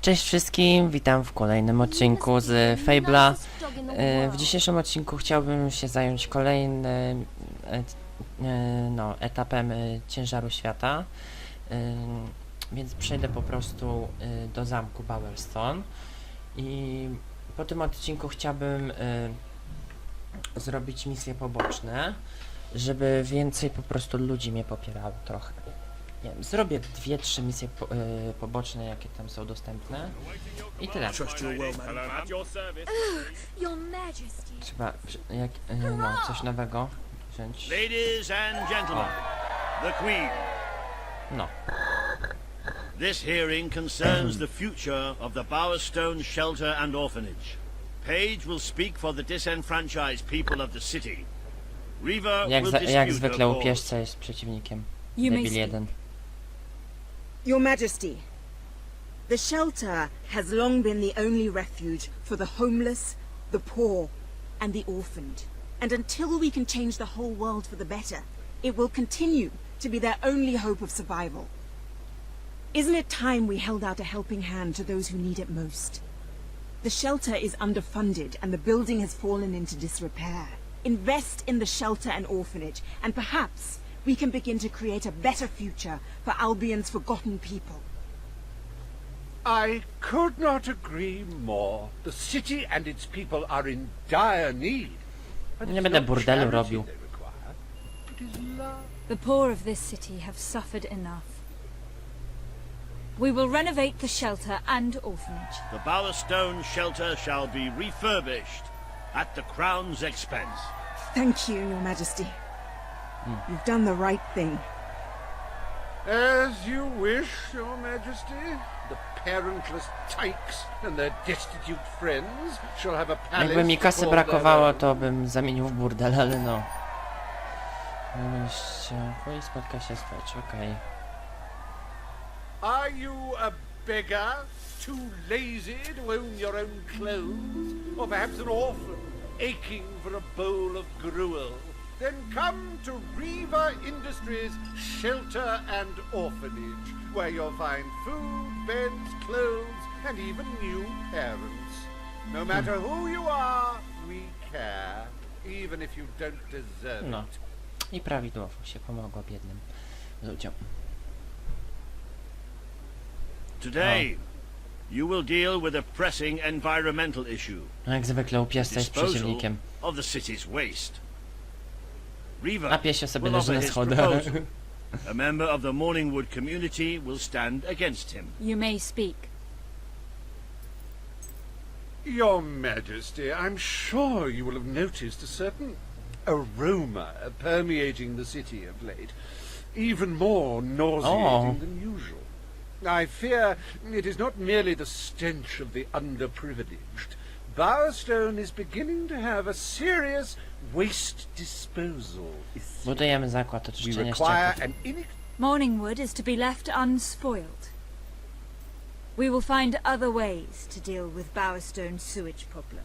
Cześć wszystkim, witam w kolejnym odcinku z Fable'a. W dzisiejszym odcinku chciałbym się zająć kolejnym etapem Ciężaru Świata. Więc przejdę po prostu do zamku Bowerstone i po tym odcinku chciałbym zrobić misje poboczne, żeby więcej po prostu ludzi mnie popierało trochę. Nie wiem, zrobię 2-3 misje poboczne, jakie tam są dostępne i tyle. Trzeba coś nowego wziąć. Ladies and gentlemen, the Queen. No. This hearing concerns the future of the Bowerstone Shelter and Orphanage. Paige will speak for the disenfranchised people of the city. Reaver will dispute Jak zwykle her upieszca jest przeciwnikiem. Debil jeden. Your Majesty, the shelter has long been the only refuge for the homeless, the poor, and the orphaned. And until we can change the whole world for the better, it will continue to be their only hope of survival. Isn't it time we held out a helping hand to those who need it most? The shelter is underfunded and the building has fallen into disrepair. Invest in the shelter and orphanage, and perhaps we can begin to create a better future for Albion's forgotten people. I could not agree more. The city and its people are in dire need. And Nie it's będę not burdelu charity robił. they require. It is love. The poor of this city have suffered enough. We will renovate the shelter and orphanage. The Bowerstone Shelter shall be refurbished at the Crown's expense. Thank you, Your Majesty. You've done the right thing. As you wish, Your Majesty. The parentless tykes and their destitute friends shall have a palace. Jakby mi kasy to call their brakowało, own. to bym zamienił w burdel, ale no. Woli spotka się z Fetch, okej. Are you a beggar, too lazy to own your own clothes? Or perhaps an orphan, aching for a bowl of gruel? Then come to Reaver Industries Shelter and Orphanage, where you'll find food, beds, clothes, and even new parents. No matter who you are, we care, even if you don't deserve No. it. I prawidłowo się pomogło biednym ludziom. Today, you will deal with a pressing environmental issue. No jak zwykle upieszca jest Disposal przeciwnikiem. of the city's waste. Reaver A piesio sobie will leży offer na his schodach. proposal. A member of the Morningwood community will stand against him. You may speak. Your Majesty, I'm sure you will have noticed a certain aroma permeating the city of late, even more nauseating than usual. I fear it is not merely the stench of the underprivileged. Bowerstone is beginning to have a serious waste disposal issue. Budujemy zakład We oczyszczenia require ścieków. an Morningwood is to be left unspoiled. We will find other ways to deal with Bowerstone's sewage problem.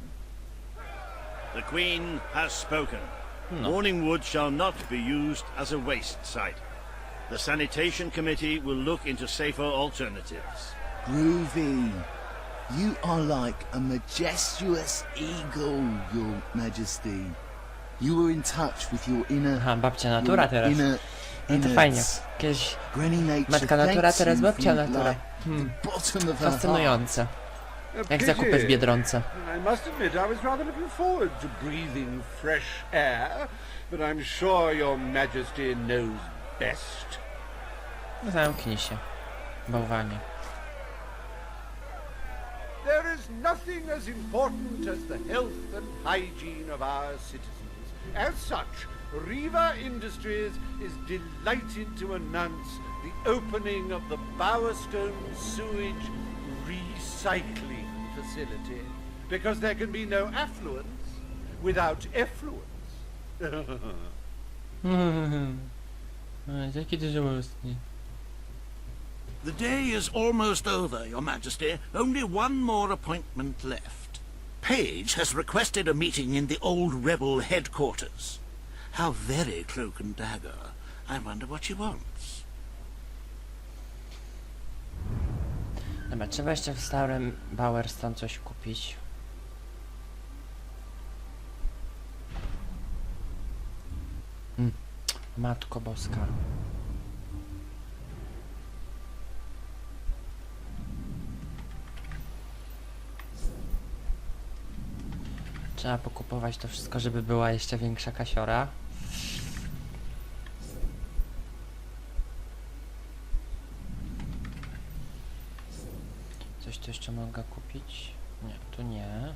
The Queen has spoken. No. Morningwood shall not be used as a waste site. The Sanitation Committee will look into safer alternatives. Groovy. You are like a majestuous eagle, Your Majesty. You were in touch with your inner... Aha, babcia natura your teraz. inner- No to fajnie. innards. Jakieś Granny Nature matka natura, thanks teraz you babcia from, natura. like, the bottom of her heart. Fascynujące. Jak zakupy w Biedronce. I must admit I was rather looking forward to breathing fresh air, but I'm sure your Majesty knows best. Zamknij się, bałwanie. There is nothing as important as the health and hygiene of our citizens. As such, Reaver Industries is delighted to announce the opening of the Bowerstone Sewage Recycling Facility, because there can be no affluence without effluence. Jaki ty żałosny. The day is almost over, Your Majesty. Only one more appointment left. Paige has requested a meeting in the old rebel headquarters. How very cloak and dagger. I wonder what she wants. Dobra, trzeba jeszcze w starym Bowerston coś kupić. Matko Boska. Trzeba pokupować to wszystko, żeby była jeszcze większa kasiora. Coś tu jeszcze mogę kupić? Nie, tu nie.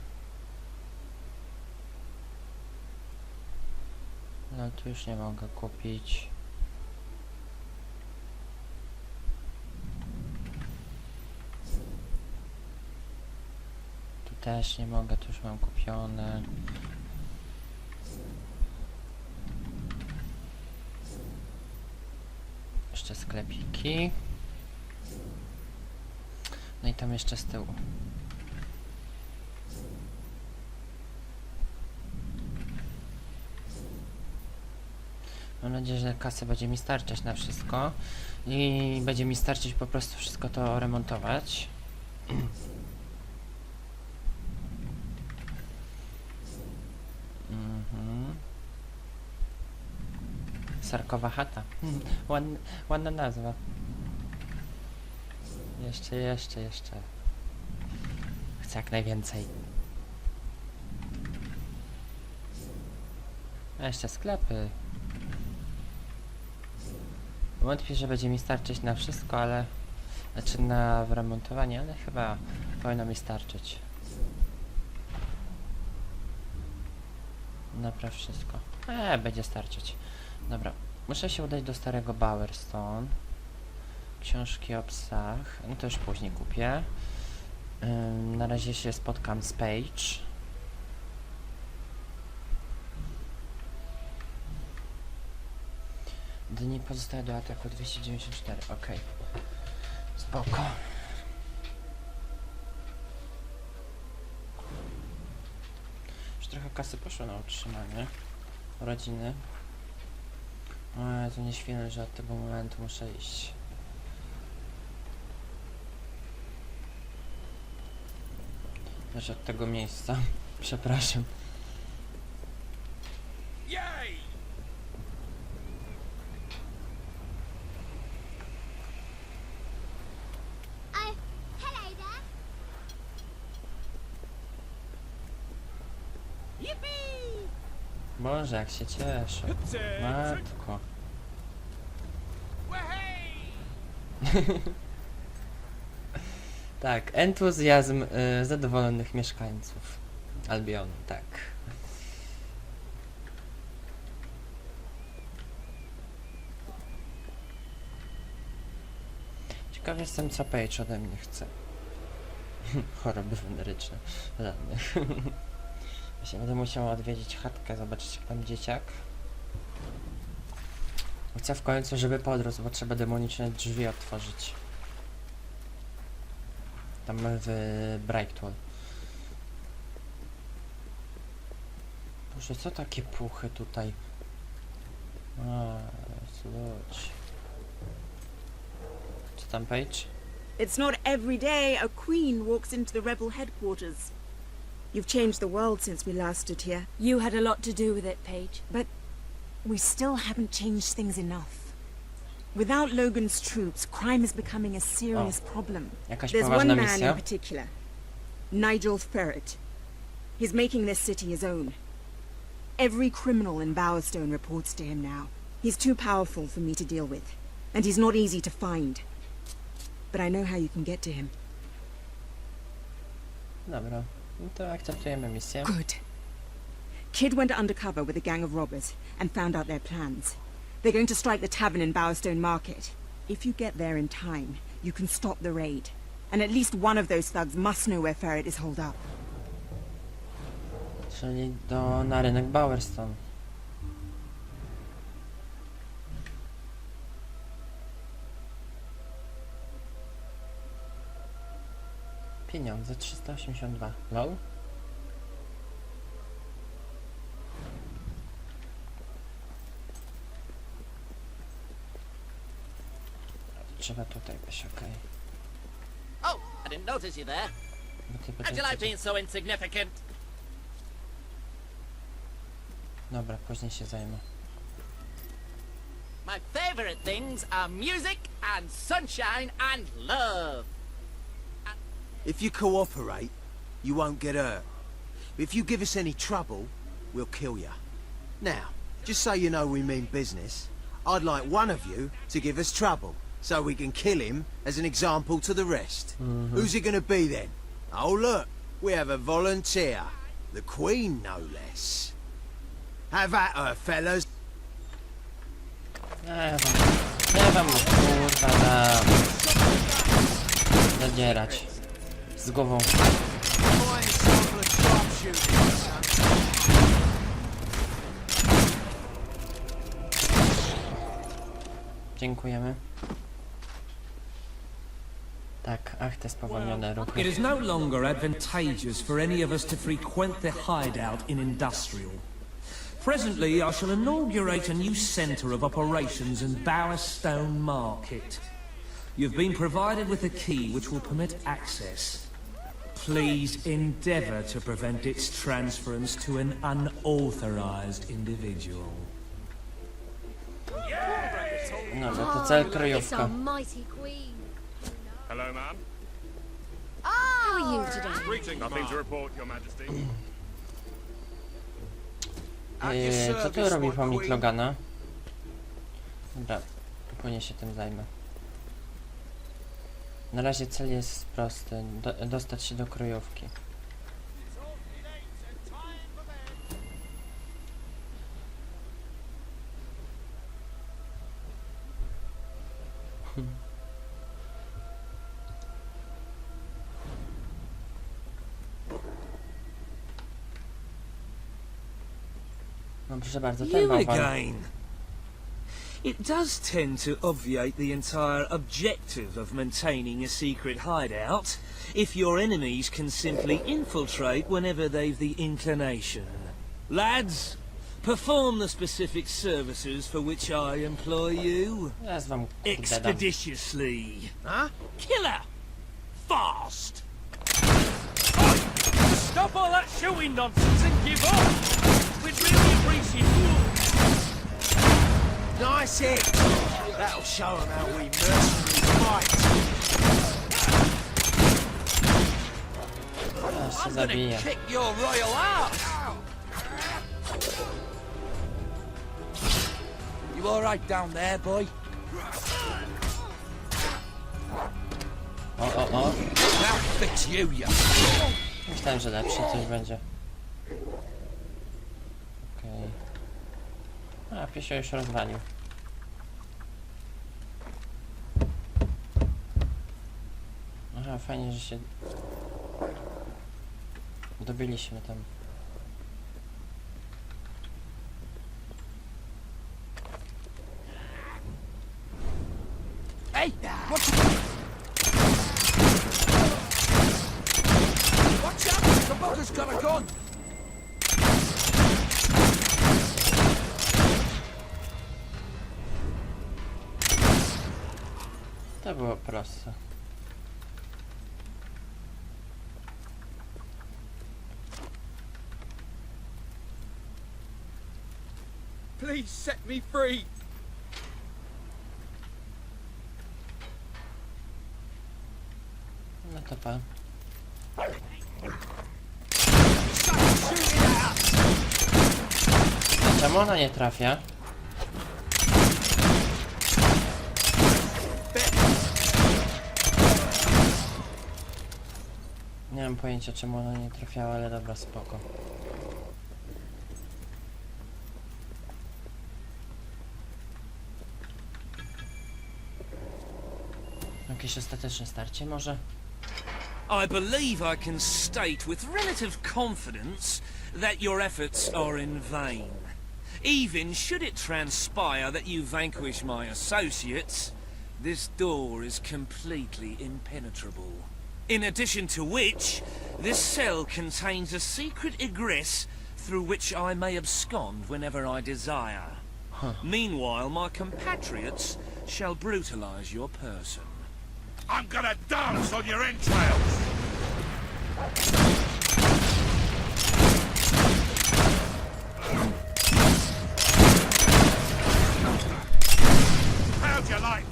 No tu już nie mogę kupić. Tu też nie mogę, tu już mam kupione. Jeszcze sklepiki. No i tam jeszcze z tyłu. Mam nadzieję, że kasy będzie mi starczać na wszystko i będzie mi starczyć po prostu wszystko to remontować. Sarkowa chata. Ładna nazwa. Jeszcze. Chcę jak najwięcej. A jeszcze sklepy. Wątpię, że będzie mi starczyć na wszystko, ale... Znaczy na remontowanie, ale chyba powinno mi starczyć. Napraw wszystko. Będzie starczyć. Dobra, muszę się udać do starego Bowerston. Książki o psach. No to już później kupię. Na razie się spotkam z Paige. Dni pozostałe do ataku 294, okej. Spoko. Już trochę kasy poszło na utrzymanie rodziny. O, to nie świnę, że od tego momentu muszę iść. Znaczy od tego miejsca. Przepraszam. Boże, jak się cieszę. Matko. Tak, entuzjazm zadowolonych mieszkańców Albionu, tak. Ciekaw jestem, co Paige ode mnie chce. Choroby weneryczne. Żadnych. Właśnie będę musiał odwiedzić chatkę, zobaczyć jak tam dzieciak. Chcę w końcu, żeby podrósł, bo trzeba demoniczne drzwi otworzyć. Tam w Brightwall. Boże, co takie puchy tutaj? A, słuchaj. Co tam, Paige? It's not every day a queen walks into the rebel headquarters. You've changed the world since we last stood here, You had a lot to do with it, Paige. but we still haven't changed things enough. Without Logan's troops, crime is becoming a serious problem. Jakaś There's one poważna man misja? in particular, Nigelem Ferretem. He's making this city his own. Every criminal in Bowerstone reports to him now. He's too powerful for me to deal with, and he's not easy to find. But I know how you can get to him. Dobra, no to akceptujemy misję. Good. Kid went undercover with a gang of robbers and found out their plans. They're going to strike the tavern in Bowerstone Market. If you get there in time, you can stop the raid. And at least one of those thugs must know where Ferret is holed up. Czyli na rynek Bowerston. Pieniądze 382. Lol. Trzeba tutaj być, okej. Oh, I didn't notice you there. Bo ty How'd you like potem... being so insignificant? Dobra, później się zajmę. My favorite things are music and sunshine and love. If you cooperate, you won't get hurt. But if you give us any trouble, we'll kill you. Now, just so you know we mean business, I'd like one of you to give us trouble, so we can kill him as an example to the rest. Who's it gonna be then? Oh look, we have a volunteer. The Queen, no less. Have at her, fellas. Nie wam kurwa dam. Zadzierać. Z głową. Dziękujemy. Tak, ach te spowolnione ruchy. It is no longer advantageous for any of us to frequent the hideout in Industrial. Presently, I shall inaugurate a new centre of operations in Bowerstone Market. You've been provided with a key which will permit access. Please endeavour to prevent its transference to an unauthorized individual. No, no to cel It's kryjówka. our mighty queen. Hello, ma'am. How are you today? Greetings, nothing to report, Your Majesty. Co tu robi pomnik Logana? Dobra, później się tym zajmę. Na razie cel jest prosty. Dostać się do kryjówki. No proszę bardzo, ten You bałwan. again. It does tend to obviate the entire objective of maintaining a secret hideout if your enemies can simply infiltrate whenever they've the inclination. Lads, perform the specific services for which I employ you. Zaraz wam kurde dam. Expeditiously. Huh? Killer! Fast! Stop all that shooing nonsense and give up! We'd really appreciate you! Nice hit! That'll show them how we mercenaries fight. Aż się zabije. Kick your royal ass! You alright down there, boy? O. Now fix you, you. Myślałem, że lepsze coś będzie. Okej. A, piesio już rozwalił. Aha, fajnie, że się dobiliśmy tam. Hey, watch out! The bugger's got a gun! To było proste. Please set me free! No to pa. A czemu ona nie trafia? Nie mam pojęcia, czemu ona nie trafiała, ale dobra, spoko. Jakieś ostateczne starcie może? I believe I can state with relative confidence that your efforts are in vain. Even should it transpire that you vanquish my associates, this door is completely impenetrable. In addition to which, this cell contains a secret egress through which I may abscond whenever I desire. Meanwhile, my compatriots shall brutalize your person. I'm gonna dance on your entrails! How'd you like?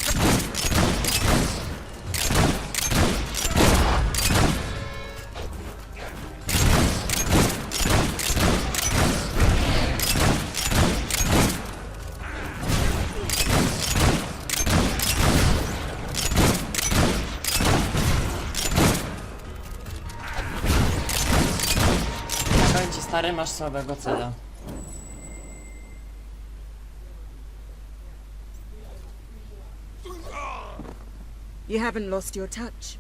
Stary, masz słabego cela. You haven't lost your touch.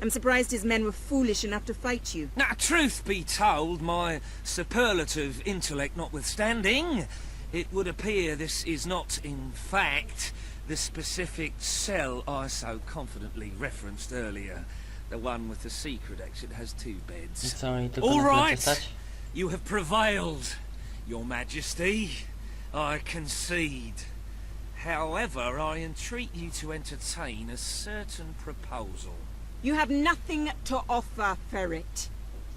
I'm surprised his men were foolish enough to fight you. Now, truth be told, my superlative intellect notwithstanding, it would appear this is not, in fact, the specific cell I so confidently referenced earlier. The one with the secret exit has 2 I beds. co, i tylko All na plecy right, stać? you have prevailed, Your Majesty. I concede. However, I entreat you to entertain a certain proposal. You have nothing to offer, Ferret.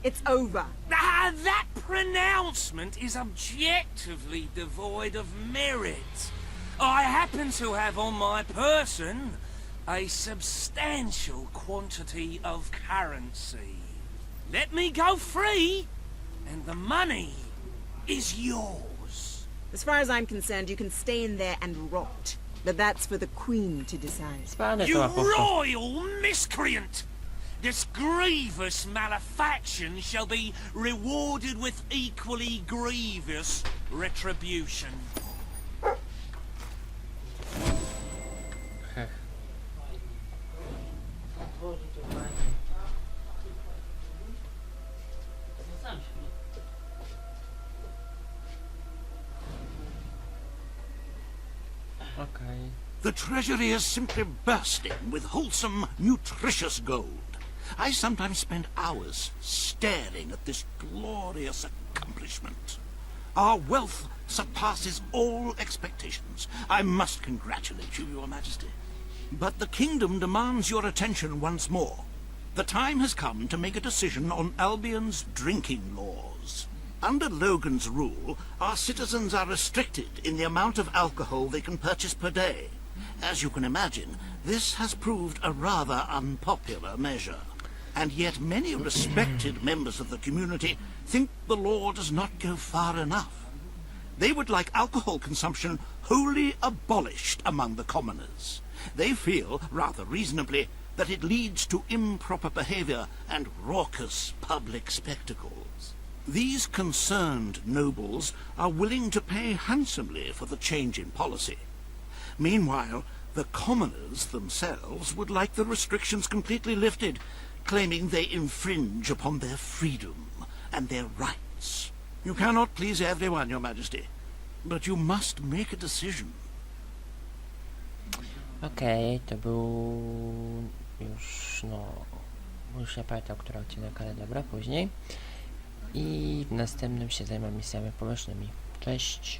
It's over. Ah, that pronouncement is objectively devoid of merit. I happen to have on my person a substantial quantity of currency. Let me go free, and the money is yours. As far as I'm concerned, you can stay in there and rot. But that's for the Queen to decide. Spalę You to łapówką. royal miscreant! This grievous malefaction shall be rewarded with equally grievous retribution. Hech. Okay. The treasury is simply bursting with wholesome, nutritious gold. I sometimes spend hours staring at this glorious accomplishment. Our wealth surpasses all expectations. I must congratulate you, Your Majesty. But the kingdom demands your attention once more. The time has come to make a decision on Albion's drinking laws. Under Logan's rule, our citizens are restricted in the amount of alcohol they can purchase per day. As you can imagine, this has proved a rather unpopular measure. And yet many respected members of the community think the law does not go far enough. They would like alcohol consumption wholly abolished among the commoners. They feel, rather reasonably, that it leads to improper behavior and raucous public spectacles. These concerned nobles are willing to pay handsomely for the change in policy. Meanwhile, the commoners themselves would like the restrictions completely lifted, claiming they infringe upon their freedom and their rights. You cannot please everyone, Your Majesty, but you must make a decision. Okej, to był już, już nie pamiętam, który odcinek, ale dobra, później. I w następnym się zajmę misjami pomyślnymi. Cześć!